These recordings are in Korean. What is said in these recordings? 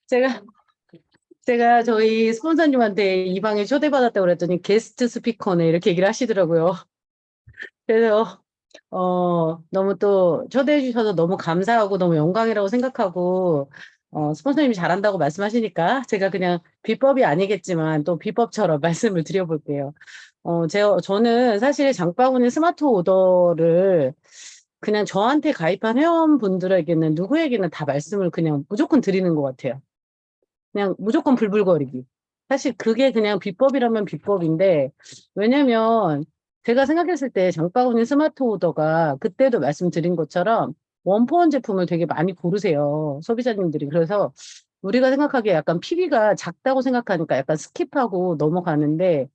제가 제가 저희 스폰서님한테 이 방에 초대받았다고 그랬더니 게스트 스피커네 이렇게 얘기를 하시더라고요. 그래서 너무 또 초대해 주셔서 너무 감사하고 너무 영광이라고 생각하고 스폰서님이 잘한다고 말씀하시니까 제가 그냥 비법이 아니겠지만 또 비법처럼 말씀을 드려볼게요. 저는 사실 장바구니 스마트 오더를 그냥 저한테 가입한 회원분들에게는 누구에게는 다 말씀을 그냥 무조건 드리는 것 같아요. 그냥 무조건 불불거리기. 사실 그게 그냥 비법이라면 비법인데, 왜냐면 제가 생각했을 때 장바구니 스마트 오더가 그때도 말씀드린 것처럼 원포원 제품을 되게 많이 고르세요. 소비자님들이. 그래서 우리가 생각하기에 약간 PB가 작다고 생각하니까 약간 스킵하고 넘어가는데,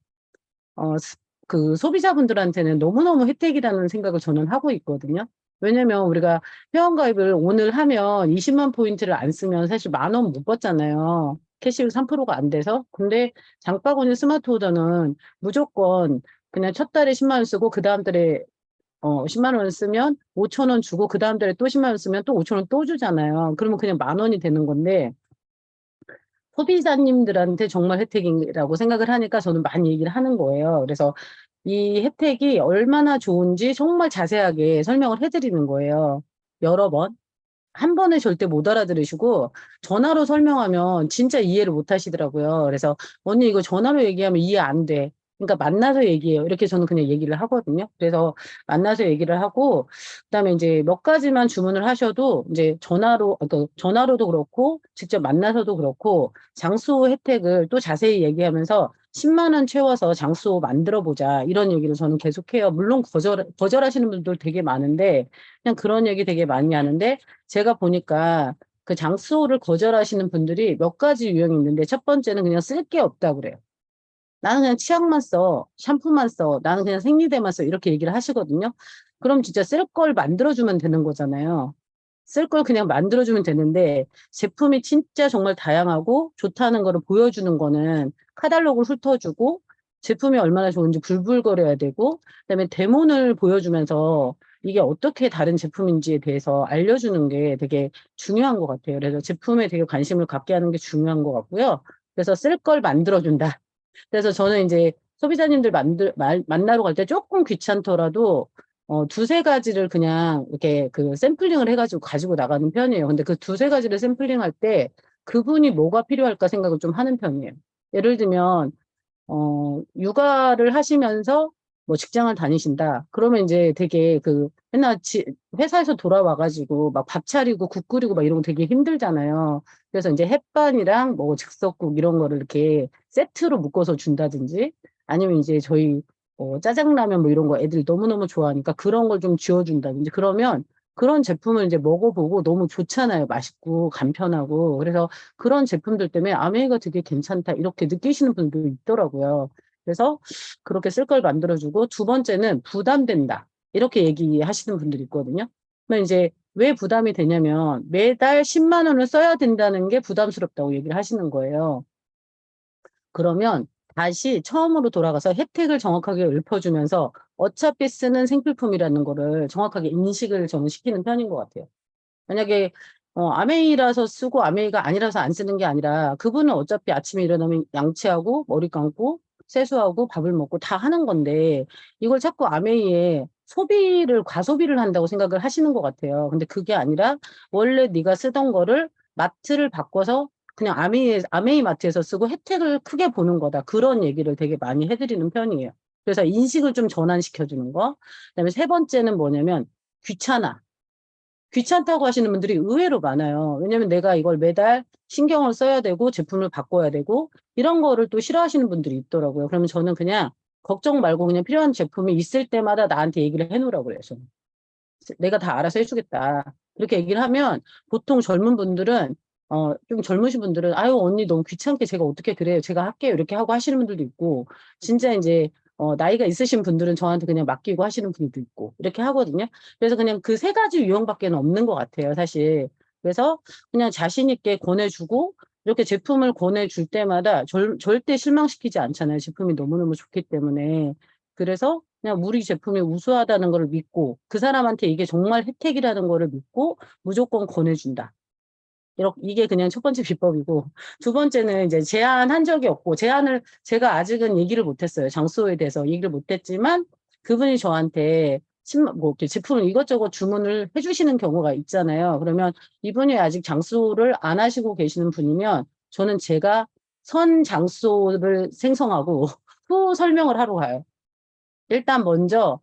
어, 스- 그 소비자분들한테는 너무너무 혜택이라는 생각을 저는 하고 있거든요. 왜냐면 우리가 회원가입을 오늘 하면 20만 포인트를 안 쓰면 사실 10,000원 못 받잖아요. 캐시백 3%가 안 돼서. 근데 장바구니 스마트 오더는 무조건 그냥 첫 달에 10만 원 쓰고 그 다음 달에 10만 원 쓰면 5천 원 주고 그 다음 달에 또 10만 원 쓰면 또 5천 원 또 주잖아요. 그러면 그냥 10,000원이 되는 건데 소비자님들한테 정말 혜택이라고 생각을 하니까 저는 많이 얘기를 하는 거예요. 그래서 이 혜택이 얼마나 좋은지 정말 자세하게 설명을 해드리는 거예요. 여러 번. 한 번에 절대 못 알아들으시고 전화로 설명하면 진짜 이해를 못 하시더라고요. 그래서 언니 이거 전화로 얘기하면 이해 안 돼. 그러니까 만나서 얘기해요. 이렇게 저는 그냥 얘기를 하거든요. 그래서 만나서 얘기를 하고 그다음에 이제 몇 가지만 주문을 하셔도 이제 그러니까 전화로도 그렇고 직접 만나서도 그렇고 장수 혜택을 또 자세히 얘기하면서 10만 원 채워서 장수 만들어 보자. 이런 얘기를 저는 계속해요. 물론 거절하시는 분들 되게 많은데 그냥 그런 얘기 되게 많이 하는데 제가 보니까 그 장수호를 거절하시는 분들이 몇 가지 유형이 있는데 첫 번째는 그냥 쓸 게 없다 그래요. 나는 그냥 치약만 써, 샴푸만 써, 나는 그냥 생리대만 써 이렇게 얘기를 하시거든요. 그럼 진짜 쓸 걸 만들어주면 되는 거잖아요. 쓸 걸 그냥 만들어주면 되는데 제품이 진짜 정말 다양하고 좋다는 거를 보여주는 거는 카탈로그를 훑어주고 제품이 얼마나 좋은지 불불거려야 되고 그다음에 데모를 보여주면서 이게 어떻게 다른 제품인지에 대해서 알려주는 게 되게 중요한 것 같아요. 그래서 제품에 되게 관심을 갖게 하는 게 중요한 것 같고요. 그래서 쓸 걸 만들어준다. 그래서 저는 이제 소비자님들 만나러 갈 때 조금 귀찮더라도 두세 가지를 그냥 이렇게 그 샘플링을 해가지고 가지고 나가는 편이에요. 근데 그 두세 가지를 샘플링 할 때 그분이 뭐가 필요할까 생각을 좀 하는 편이에요. 예를 들면 육아를 하시면서 뭐 직장을 다니신다. 그러면 이제 되게 그 맨날 회사에서 돌아와가지고 막 밥 차리고 국 끓이고 막 이런 거 되게 힘들잖아요. 그래서 이제 햇반이랑 뭐 즉석국 이런 거를 이렇게 세트로 묶어서 준다든지 아니면 이제 저희 짜장라면 뭐 이런 거 애들이 너무너무 좋아하니까 그런 걸 좀 지어준다든지 그러면 그런 제품을 이제 먹어보고 너무 좋잖아요. 맛있고 간편하고. 그래서 그런 제품들 때문에 아메이가 되게 괜찮다 이렇게 느끼시는 분도 있더라고요. 그래서 그렇게 쓸 걸 만들어주고 두 번째는 부담된다 이렇게 얘기하시는 분들이 있거든요. 그러면 이제 왜 부담이 되냐면 매달 10만 원을 써야 된다는 게 부담스럽다고 얘기를 하시는 거예요. 그러면 다시 처음으로 돌아가서 혜택을 정확하게 읊어주면서 어차피 쓰는 생필품이라는 거를 정확하게 인식을 저는 시키는 편인 것 같아요. 만약에 아메이라서 쓰고 아메이가 아니라서 안 쓰는 게 아니라 그분은 어차피 아침에 일어나면 양치하고 머리 감고 세수하고 밥을 먹고 다 하는 건데 이걸 자꾸 아메이에 과소비를 한다고 생각을 하시는 것 같아요. 근데 그게 아니라 원래 네가 쓰던 거를 마트를 바꿔서 그냥 아메이 마트에서 쓰고 혜택을 크게 보는 거다. 그런 얘기를 되게 많이 해드리는 편이에요. 그래서 인식을 좀 전환시켜주는 거. 그다음에 세 번째는 뭐냐면 귀찮아. 귀찮다고 하시는 분들이 의외로 많아요. 왜냐면 내가 이걸 매달 신경을 써야 되고 제품을 바꿔야 되고 이런 거를 또 싫어하시는 분들이 있더라고요. 그러면 저는 그냥 걱정 말고 그냥 필요한 제품이 있을 때마다 나한테 얘기를 해놓으라고 그래요. 저는. 내가 다 알아서 해주겠다. 그렇게 얘기를 하면 보통 젊은 분들은 좀 젊으신 분들은 아유 언니 너무 귀찮게 제가 어떻게 그래요. 제가 할게요. 이렇게 하고 하시는 분들도 있고 진짜 이제 나이가 있으신 분들은 저한테 그냥 맡기고 하시는 분들도 있고 이렇게 하거든요. 그래서 그냥 그 세 가지 유형밖에 없는 것 같아요. 사실. 그래서 그냥 자신 있게 권해주고 이렇게 제품을 권해줄 때마다 절대 실망시키지 않잖아요. 제품이 너무너무 좋기 때문에. 그래서 그냥 우리 제품이 우수하다는 걸 믿고 그 사람한테 이게 정말 혜택이라는 거를 믿고 무조건 권해준다. 이게 그냥 첫 번째 비법이고, 두 번째는 이제 제안한 적이 없고, 제안을 제가 아직은 얘기를 못했어요. 장소에 대해서 얘기를 못했지만, 그분이 저한테 뭐 이렇게 제품을 이것저것 주문을 해주시는 경우가 있잖아요. 그러면 이분이 아직 장소를 안 하시고 계시는 분이면, 저는 제가 선 장소를 생성하고 후 설명을 하러 가요. 일단 먼저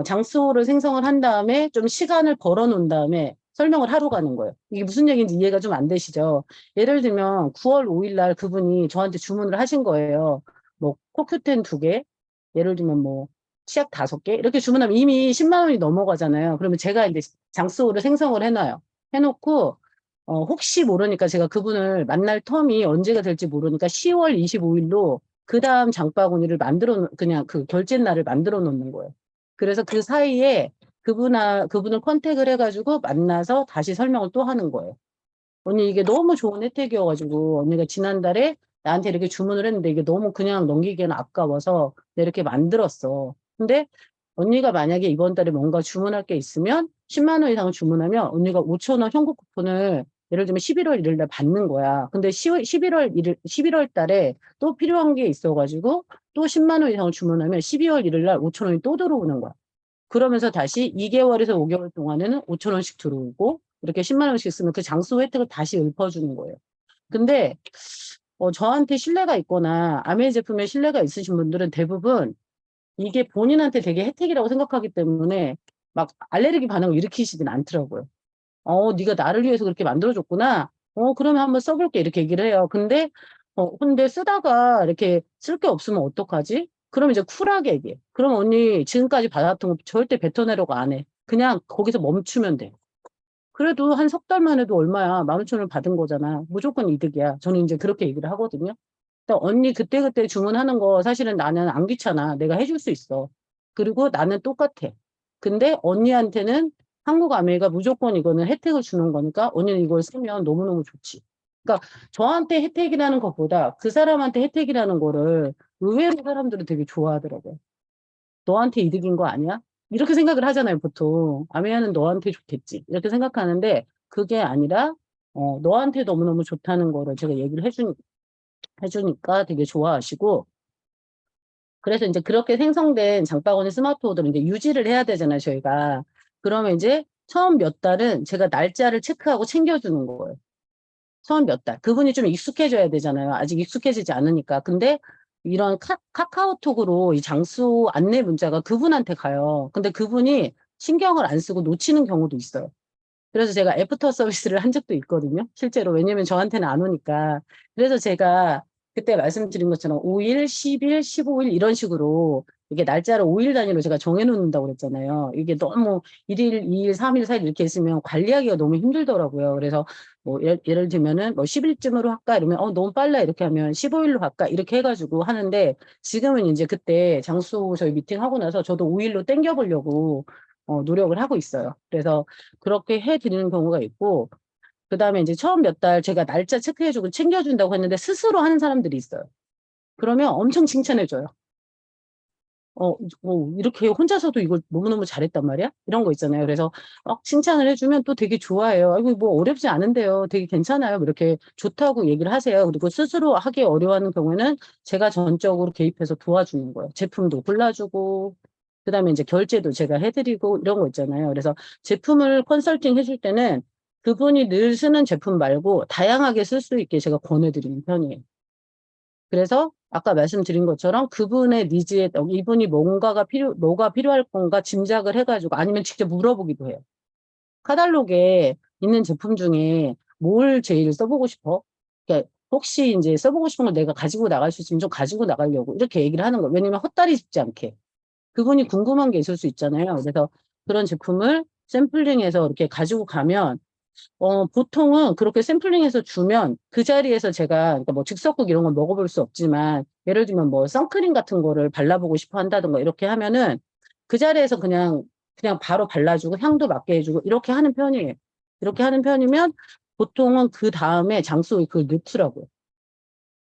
장소를 생성을 한 다음에 좀 시간을 벌어 놓은 다음에 설명을 하러 가는 거예요. 이게 무슨 얘기인지 이해가 좀 안 되시죠? 예를 들면 9월 5일 날 그분이 저한테 주문을 하신 거예요. 뭐 코큐텐 2개, 예를 들면 뭐 치약 5개 이렇게 주문하면 이미 10만 원이 넘어가잖아요. 그러면 제가 이제 장소를 생성을 해놔요. 해놓고 혹시 모르니까 제가 그분을 만날 텀이 언제가 될지 모르니까 10월 25일로 그 다음 장바구니를 그냥 그 결제 날을 만들어 놓는 거예요. 그래서 그 사이에 그분을 컨택을 해가지고 만나서 다시 설명을 또 하는 거예요. 언니 이게 너무 좋은 혜택이어가지고 언니가 지난달에 나한테 이렇게 주문을 했는데 이게 너무 그냥 넘기기에는 아까워서 내가 이렇게 만들었어. 근데 언니가 만약에 이번 달에 뭔가 주문할 게 있으면 10만 원 이상 주문하면 언니가 5천 원 현금 쿠폰을 예를 들면 11월 1일 날 받는 거야. 근데 11월 달에 또 필요한 게 있어가지고 또 10만 원 이상을 주문하면 12월 1일 날 5천 원이 또 들어오는 거야. 그러면서 다시 2개월에서 5개월 동안에는 5천 원씩 들어오고 이렇게 10만 원씩 쓰면 그 장수 혜택을 다시 읊어주는 거예요. 근데 저한테 신뢰가 있거나 아메 제품에 신뢰가 있으신 분들은 대부분 이게 본인한테 되게 혜택이라고 생각하기 때문에 막 알레르기 반응을 일으키시진 않더라고요. 네가 나를 위해서 그렇게 만들어줬구나. 그러면 한번 써볼게. 이렇게 얘기를 해요. 근데 쓰다가 이렇게 쓸 게 없으면 어떡하지? 그럼 이제 쿨하게 얘기해. 그럼 언니 지금까지 받았던 거 절대 뱉어내려고 안 해. 그냥 거기서 멈추면 돼. 그래도 한 석 달만 해도 얼마야? 15,000원 받은 거잖아. 무조건 이득이야. 저는 이제 그렇게 얘기를 하거든요. 그러니까 언니 그때그때 주문하는 거 사실은 나는 안 귀찮아. 내가 해줄 수 있어. 그리고 나는 똑같아. 근데 언니한테는 한국 아메리가 무조건 이거는 혜택을 주는 거니까 언니는 이걸 쓰면 너무너무 좋지. 그러니까 저한테 혜택이라는 것보다 그 사람한테 혜택이라는 거를 의외로 사람들은 되게 좋아하더라고요. 너한테 이득인 거 아니야? 이렇게 생각을 하잖아요, 보통. 아메야는 너한테 좋겠지. 이렇게 생각하는데 그게 아니라 너한테 너무너무 좋다는 거를 제가 얘기를 해주니까 되게 좋아하시고 그래서 이제 그렇게 생성된 장바구니 스마트워드를 이제 유지를 해야 되잖아요, 저희가. 그러면 이제 처음 몇 달은 제가 날짜를 체크하고 챙겨주는 거예요. 처음 몇 달. 그분이 좀 익숙해져야 되잖아요. 아직 익숙해지지 않으니까. 근데 이런 카카오톡으로 이 장소 안내 문자가 그분한테 가요. 근데 그분이 신경을 안 쓰고 놓치는 경우도 있어요. 그래서 제가 애프터 서비스를 한 적도 있거든요. 실제로. 왜냐면 저한테는 안 오니까. 그래서 제가 그때 말씀드린 것처럼 5일, 10일, 15일 이런 식으로 이게 날짜를 5일 단위로 제가 정해놓는다고 그랬잖아요. 이게 너무 1일, 2일, 3일, 4일 이렇게 있으면 관리하기가 너무 힘들더라고요. 그래서 뭐 예를 들면은 뭐 10일쯤으로 할까 이러면 너무 빨라 이렇게 하면 15일로 할까 이렇게 해가지고 하는데 지금은 이제 그때 장소 저희 미팅하고 나서 저도 5일로 땡겨보려고 노력을 하고 있어요. 그래서 그렇게 해드리는 경우가 있고, 그 다음에 이제 처음 몇 달 제가 날짜 체크해주고 챙겨준다고 했는데 스스로 하는 사람들이 있어요. 그러면 엄청 칭찬해줘요. 이렇게 혼자서도 이걸 너무너무 잘했단 말이야? 이런 거 있잖아요. 그래서 막 칭찬을 해주면 또 되게 좋아해요. 아이고, 뭐 어렵지 않은데요. 되게 괜찮아요. 뭐 이렇게 좋다고 얘기를 하세요. 그리고 스스로 하기 어려워하는 경우에는 제가 전적으로 개입해서 도와주는 거예요. 제품도 골라주고, 그 다음에 이제 결제도 제가 해드리고 이런 거 있잖아요. 그래서 제품을 컨설팅 해줄 때는 그분이 늘 쓰는 제품 말고 다양하게 쓸 수 있게 제가 권해드리는 편이에요. 그래서 아까 말씀드린 것처럼 그분의 니즈에 이분이 뭐가 필요할 건가 짐작을 해가지고 아니면 직접 물어보기도 해요. 카탈로그에 있는 제품 중에 뭘 제일 써보고 싶어? 그러니까 혹시 이제 써보고 싶은 걸 내가 가지고 나갈 수 있으면 좀 가지고 나가려고 이렇게 얘기를 하는 거예요. 왜냐면 헛다리 짚지 않게. 그분이 궁금한 게 있을 수 있잖아요. 그래서 그런 제품을 샘플링해서 이렇게 가지고 가면 보통은 그렇게 샘플링해서 주면 그 자리에서 제가, 그러니까 뭐 즉석국 이런 걸 먹어볼 수 없지만, 예를 들면 뭐 선크림 같은 거를 발라보고 싶어 한다든가 이렇게 하면은 그 자리에서 그냥 바로 발라주고 향도 맡게 해주고 이렇게 하는 편이에요. 이렇게 하는 편이면 보통은 그 다음에 장소에 그걸 넣더라고요.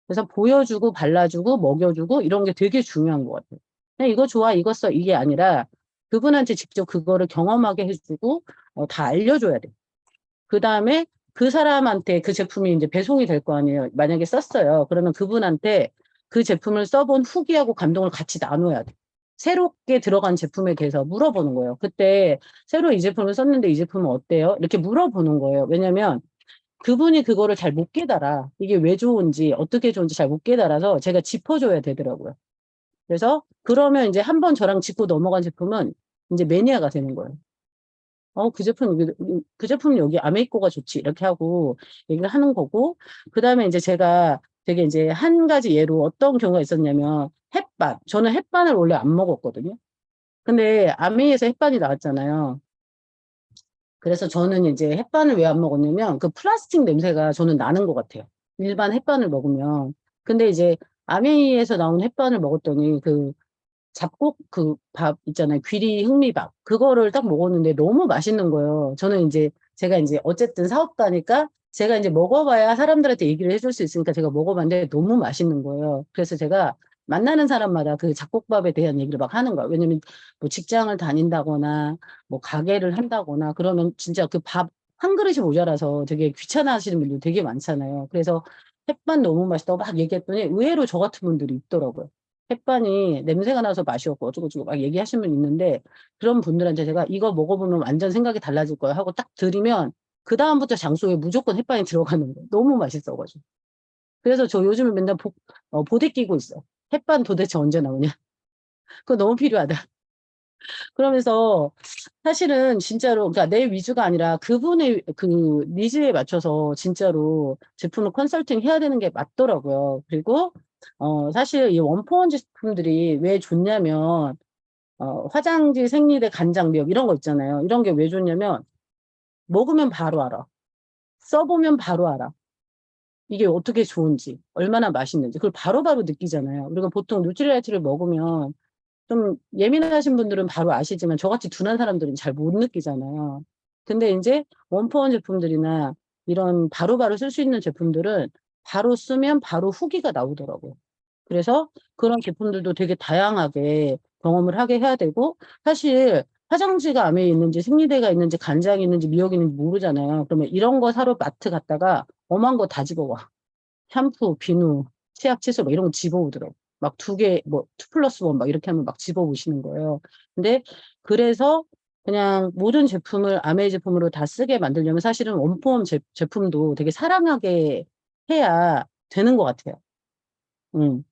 그래서 보여주고 발라주고 먹여주고 이런 게 되게 중요한 것 같아요. 그냥 이거 좋아, 이거 써, 이게 아니라 그분한테 직접 그거를 경험하게 해주고 다 알려줘야 돼. 그 다음에 그 사람한테 그 제품이 이제 배송이 될 거 아니에요. 만약에 썼어요. 그러면 그분한테 그 제품을 써본 후기하고 감동을 같이 나눠야 돼. 새롭게 들어간 제품에 대해서 물어보는 거예요. 그때 새로 이 제품을 썼는데 이 제품은 어때요? 이렇게 물어보는 거예요. 왜냐면 그분이 그거를 잘 못 깨달아. 이게 왜 좋은지, 어떻게 좋은지 잘 못 깨달아서 제가 짚어줘야 되더라고요. 그래서 그러면 이제 한 번 저랑 짚고 넘어간 제품은 이제 매니아가 되는 거예요. 그 제품, 그 제품 여기 아메이코가 좋지. 이렇게 하고 얘기를 하는 거고, 그 다음에 이제 제가 되게 이제 한 가지 예로 어떤 경우가 있었냐면, 햇반. 저는 햇반을 원래 안 먹었거든요. 근데 아메이에서 햇반이 나왔잖아요. 그래서 저는 이제 햇반을 왜 안 먹었냐면, 그 플라스틱 냄새가 저는 나는 것 같아요. 일반 햇반을 먹으면. 근데 이제 아메이에서 나온 햇반을 먹었더니 그 잡곡 그 밥 있잖아요. 귀리 흑미밥. 그거를 딱 먹었는데 너무 맛있는 거예요. 저는 이제 제가 이제 어쨌든 사업가니까 제가 이제 먹어봐야 사람들한테 얘기를 해줄 수 있으니까 제가 먹어봤는데 너무 맛있는 거예요. 그래서 제가 만나는 사람마다 그 잡곡밥에 대한 얘기를 막 하는 거예요. 왜냐면 뭐 직장을 다닌다거나 뭐 가게를 한다거나 그러면 진짜 그 밥 한 그릇이 모자라서 되게 귀찮아 하시는 분들 되게 많잖아요. 그래서 햇반 너무 맛있다고 막 얘기했더니 의외로 저 같은 분들이 있더라고요. 햇반이 냄새가 나서 맛이 없고 어쩌고저쩌고 막 얘기하시는 분 있는데 그런 분들한테 제가 이거 먹어보면 완전 생각이 달라질 거야 하고 딱 드리면 그다음부터 장소에 무조건 햇반이 들어가는 거예요. 너무 맛있어가지고. 그래서 저 요즘에 맨날 보대 끼고 있어. 햇반 도대체 언제 나오냐. 그거 너무 필요하다. 그러면서 사실은 진짜로 그러니까 내 위주가 아니라 그분의 그 니즈에 맞춰서 진짜로 제품을 컨설팅 해야 되는 게 맞더라고요. 그리고 사실 이 원포원 제품들이 왜 좋냐면 화장지, 생리대, 간장, 미역 이런 거 있잖아요. 이런 게 왜 좋냐면 먹으면 바로 알아. 써보면 바로 알아. 이게 어떻게 좋은지, 얼마나 맛있는지 그걸 바로바로 느끼잖아요. 우리가 보통 누트리라이트를 먹으면 좀 예민하신 분들은 바로 아시지만 저같이 둔한 사람들은 잘 못 느끼잖아요. 근데 이제 원포원 제품들이나 이런 바로바로 쓸 수 있는 제품들은 바로 쓰면 바로 후기가 나오더라고요. 그래서 그런 제품들도 되게 다양하게 경험을 하게 해야 되고 사실 화장지가 암에 있는지 생리대가 있는지 간장이 있는지 미역이 있는지 모르잖아요. 그러면 이런 거 사러 마트 갔다가 엄한 거 다 집어와. 샴푸, 비누, 치약, 칫솔 막 이런 거 집어오더라고. 막 두 개, 뭐, 2 플러스 1 막 이렇게 하면 막 집어오시는 거예요. 근데 그래서 그냥 모든 제품을 아메이 제품으로 다 쓰게 만들려면 사실은 원포함 제품도 되게 사랑하게 해야 되는 것 같아요. 음.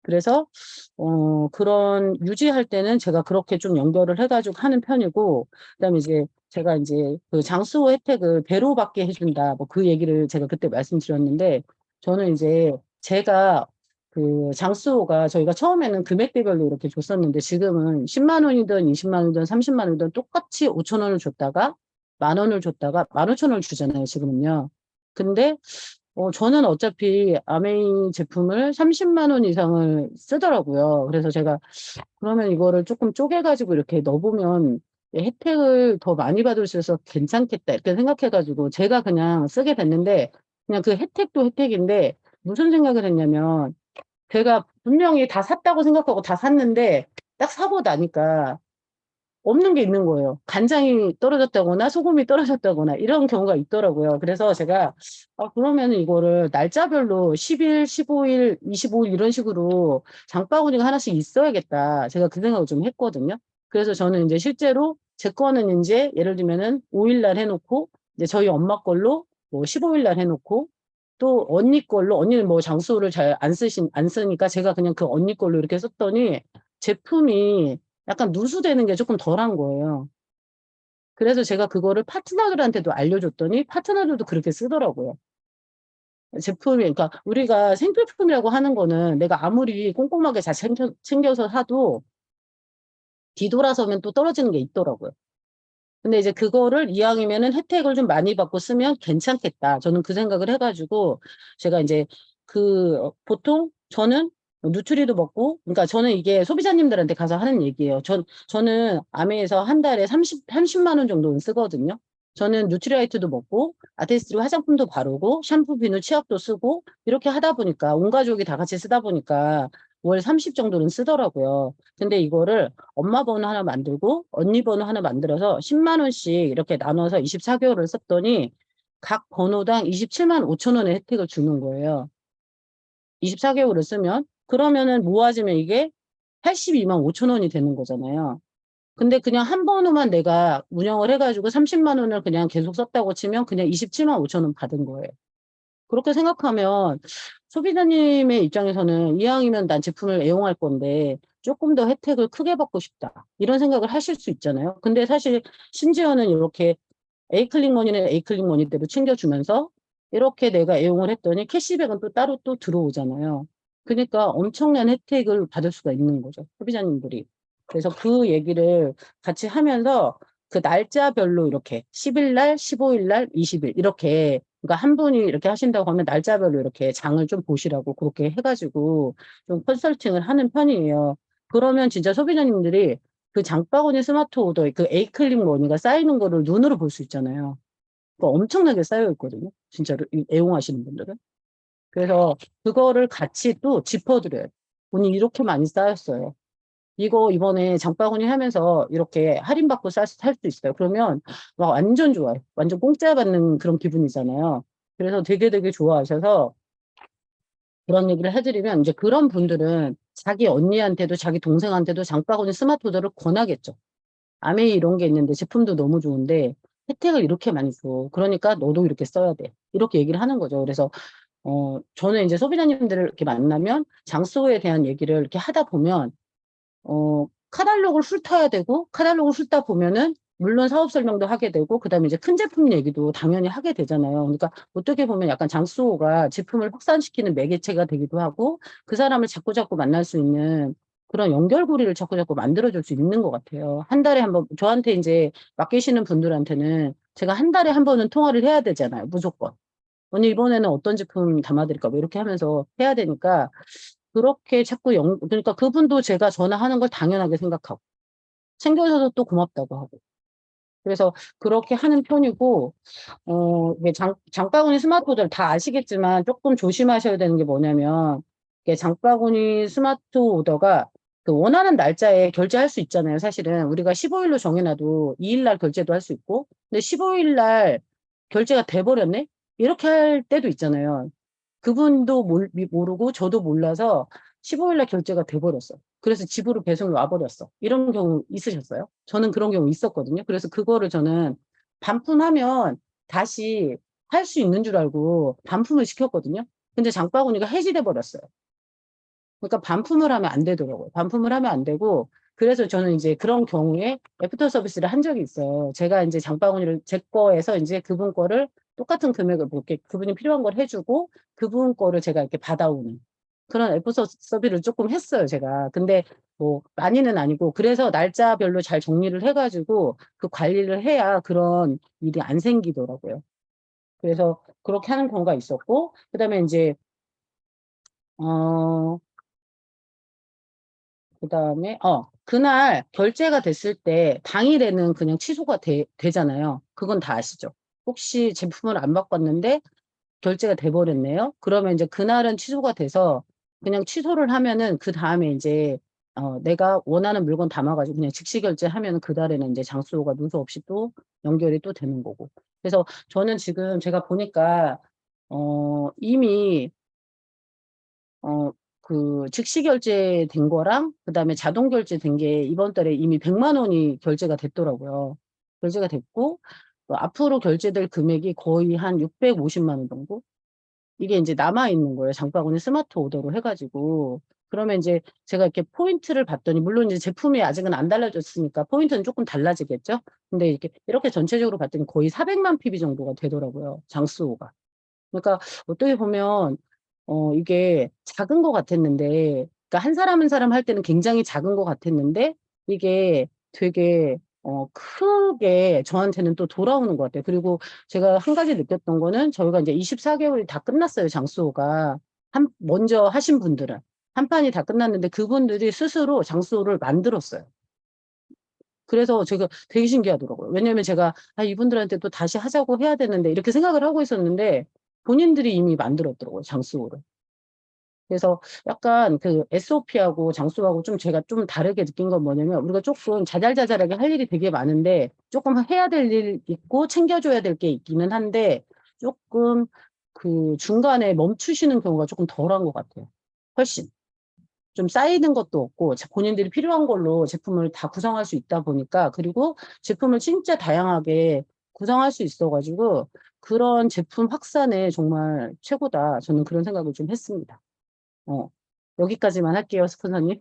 그래서 그런 유지할 때는 제가 그렇게 좀 연결을 해 가지고 하는 편이고 그다음에 이제 제가 인제 그 장수호 혜택을 배로 받게 해 준다 뭐 그 얘기를 제가 그때 말씀드렸는데 저는 이제 제가 그 장수호가 저희가 처음에는 금액대별로 이렇게 줬었는데 지금은 10만 원이든 20만 원이든 30만 원이든 똑같이 5천 원을 줬다가 만 원을 줬다가 15,000 원을 주잖아요 지금은요. 근데 저는 어차피 아메이 제품을 30만 원 이상을 쓰더라고요. 그래서 제가 그러면 이거를 조금 쪼개 가지고 이렇게 넣어 보면 혜택을 더 많이 받을 수 있어서 괜찮겠다 이렇게 생각해 가지고 제가 그냥 쓰게 됐는데 그냥 그 혜택도 혜택인데 무슨 생각을 했냐면 제가 분명히 다 샀다고 생각하고 다 샀는데 딱 사고 나니까 없는 게 있는 거예요. 간장이 떨어졌다거나 소금이 떨어졌다거나 이런 경우가 있더라고요. 그래서 제가 그러면은 이거를 날짜별로 10 일, 15 일, 25일 이런 식으로 장바구니가 하나씩 있어야겠다. 제가 그 생각을 좀 했거든요. 그래서 저는 인제 실제로 제 거는 인제 예를 들면은 5일 날 해 놓고 이제 저희 엄마 걸로 뭐 15일 날 해 놓고 또 언니 걸로 언니는 뭐 장수를 잘 안 쓰니까 제가 그냥 그 언니 걸로 이렇게 썼더니 제품이 약간 누수되는 게 쪼끔 덜한 거예요. 그래서 제가 그거를 파트너들한테도 알려줬더니 파트너들도 그렇게 쓰더라고요. 제품이 그러니까 우리가 생필품이라고 하는 거는 내가 아무리 꼼꼼하게 잘 챙겨서 사도 뒤돌아서면 또 떨어지는 게 있더라고요. 근데 이제 그거를 이왕이면은 '혜택을 좀 많이 받고 쓰면 괜찮겠다.' 저는 그 생각을 해 가지고 제가 인제 보통 저는 누트리도 먹고 그러니까 저는 이게 소비자님들한테 가서 하는 얘기예요. 저는 아메에서 한 달에 30만 원 정도는 쓰거든요. 저는 누트리라이트도 먹고 아테스트리 화장품도 바르고 샴푸, 비누, 치약도 쓰고 이렇게 하다 보니까 온 가족이 다 같이 쓰다 보니까 월 30 정도는 쓰더라고요. 근데 이거를 엄마 번호 하나 만들고 언니 번호 하나 만들어서 10만 원씩 이렇게 나눠서 24 개월을 썼더니 각 번호당 27만 5천 원의 혜택을 주는 거예요. 24개월을 쓰면. 그러면은 모아지면 이게 82만 5천 원이 되는 거잖아요. 근데 그냥 한 번호만 내가 운영을 해가지고 30만 원을 그냥 계속 썼다고 치면 그냥 27만 5천 원 받은 거예요. 그렇게 생각하면 소비자님의 입장에서는 이왕이면 난 제품을 애용할 건데 조금 더 혜택을 크게 받고 싶다. 이런 생각을 하실 수 있잖아요. 근데 사실 심지어는 이렇게 에이클릭머니는 에이클릭머니대로 챙겨주면서 이렇게 내가 애용을 했더니 캐시백은 또 따로 또 들어오잖아요. 그러니까 엄청난 혜택을 받을 수가 있는 거죠. 소비자님들이. 그래서 그 얘기를 같이 하면서 그 날짜별로 이렇게 10일 날, 15일 날, 20일 이렇게 그러니까 한 분이 이렇게 하신다고 하면 날짜별로 이렇게 장을 좀 보시라고 그렇게 해가지고 좀 컨설팅을 하는 편이에요. 그러면 진짜 소비자님들이 그 장바구니 스마트 오더에 그 에이클릭 머니가 쌓이는 거를 눈으로 볼 수 있잖아요. 그 엄청나게 쌓여 있거든요. 진짜로 애용하시는 분들은. 그래서 그거를 같이 또 짚어드려요. 돈이 이렇게 많이 쌓였어요. 이거 이번에 장바구니 하면서 이렇게 할인받고 살 수 있어요. 그러면 막 완전 좋아요. 완전 공짜 받는 그런 기분이잖아요. 그래서 되게 좋아하셔서 그런 얘기를 해드리면 이제 그런 분들은 자기 언니한테도 자기 동생한테도 장바구니 스마트워드를 권하겠죠. 아메이 이런 게 있는데 제품도 너무 좋은데 혜택을 이렇게 많이 줘. 그러니까 너도 이렇게 써야 돼. 이렇게 얘기를 하는 거죠. 그래서 저는 이제 소비자님들을 이렇게 만나면 장소에 대한 얘기를 이렇게 하다 보면 카탈로그를 훑어야 되고 카탈로그를 훑다 보면은 물론 사업 설명도 하게 되고 그다음에 이제 큰 제품 얘기도 당연히 하게 되잖아요. 그러니까 어떻게 보면 약간 장수호가 제품을 확산시키는 매개체가 되기도 하고 그 사람을 자꾸자꾸 만날 수 있는 그런 연결고리를 자꾸자꾸 만들어줄 수 있는 것 같아요. 한 달에 한 번, 저한테 이제 맡기시는 분들한테는 제가 한 달에 한 번은 통화를 해야 되잖아요. 무조건. 언니 이번에는 어떤 제품 담아드릴까? 뭐 이렇게 하면서 해야 되니까 그렇게 자꾸 그러니까 그분도 제가 전화하는 걸 당연하게 생각하고 챙겨줘서 또 고맙다고 하고 그래서 그렇게 하는 편이고 이게 장바구니 스마트워드를 다 아시겠지만 조금 조심하셔야 되는 게 뭐냐면 이게 장바구니 스마트 오더가 그 원하는 날짜에 결제할 수 있잖아요. 사실은 우리가 15일로 정해놔도 2일 날 결제도 할 수 있고 근데 15일 날 결제가 돼버렸네? 이렇게 할 때도 있잖아요. 그분도 모르고 저도 몰라서 15일 날 결제가 돼버렸어. 그래서 집으로 배송이 와버렸어. 이런 경우 있으셨어요? 저는 그런 경우 있었거든요. 그래서 그거를 저는 반품하면 다시 할 수 있는 줄 알고 반품을 시켰거든요. 근데 장바구니가 해지돼 버렸어요. 그러니까 반품을 하면 안 되더라고요. 반품을 하면 안 되고 그래서 저는 이제 그런 경우에 애프터 서비스를 한 적이 있어요. 제가 이제 장바구니를 제 거에서 이제 그분 거를 똑같은 금액을 뭐 이렇게 그분이 필요한 걸 해주고 그분 거를 제가 이렇게 받아오는 그런 애프터 서비스를 조금 했어요, 제가. 근데 뭐 많이는 아니고 그래서 날짜별로 잘 정리를 해가지고 그 관리를 해야 그런 일이 안 생기더라고요. 그래서 그렇게 하는 경우가 있었고 그다음에 이제 어 그다음에 그날 결제가 됐을 때 당일에는 그냥 취소가 되잖아요. 그건 다 아시죠? 혹시 제품을 안 바꿨는데 결제가 돼 버렸네요. 그러면 이제 그날은 취소가 돼서 그냥 취소를 하면은 그다음에 이제 내가 원하는 물건 담아 가지고 그냥 즉시 결제하면은 그달에는 이제 장수호가 누수 없이 또 연결이 또 되는 거고. 그래서 저는 지금 제가 보니까 이미 어 그 즉시 결제된 거랑 그다음에 자동 결제된 게 이번 달에 이미 100만 원이 결제가 됐더라고요. 결제가 됐고 앞으로 결제될 금액이 거의 한 650만 원 정도? 이게 인제 남아 있는 거예요, 장바구니 스마트 오더로 해 가지고. 그러면 인제 제가 이렇게 포인트를 봤더니 물론 이제 제품이 아직은 안 달라졌으니까 포인트는 쪼끔 달라지겠죠? 근데 이렇게 전체적으로 봤더니 거의 400만 PB 정도가 되더라고요, 장수호가. 그러니까 어떻게 보면 이게 작은 것 같았는데 그러니까 한 사람 한 사람 할 때는 굉장히 작은 것 같았는데 이게 되게 크게 저한테는 또 돌아오는 것 같아요. 그리고 제가 한 가지 느꼈던 거는 저희가 인제 24개월이 다 끝났어요, 장수호가. 먼저 하신 분들은. 한 판이 다 끝났는데 그분들이 스스로 장수호를 만들었어요. 그래서 제가 되게 신기하더라고요. 왜냐면 제가 '아 이분들한테 또 다시 하자고 해야 되는데.' 이렇게 생각을 하고 있었는데 본인들이 이미 만들었더라고요, 장수호를. 그래서 약간 그 SOP하고 장수하고 좀 제가 좀 다르게 느낀 건 뭐냐면 우리가 쪼끔 자잘자잘하게 할 일이 되게 많은데 쪼끔 해야 될 일 있고 챙겨 줘야 될 게 있기는 한데 쪼끔 그 중간에 멈추시는 경우가 쪼끔 덜한 것 같아요. 훨씬. 좀 쌓이는 것도 없고 본인들이 필요한 걸로 제품을 다 구성할 수 있다 보니까, 그리고 제품을 진짜 다양하게 구성할 수 있어 가지고 그런 제품 확산에 정말 최고다. 저는 그런 생각을 좀 했습니다. 여기까지만 할게요, 스폰서님.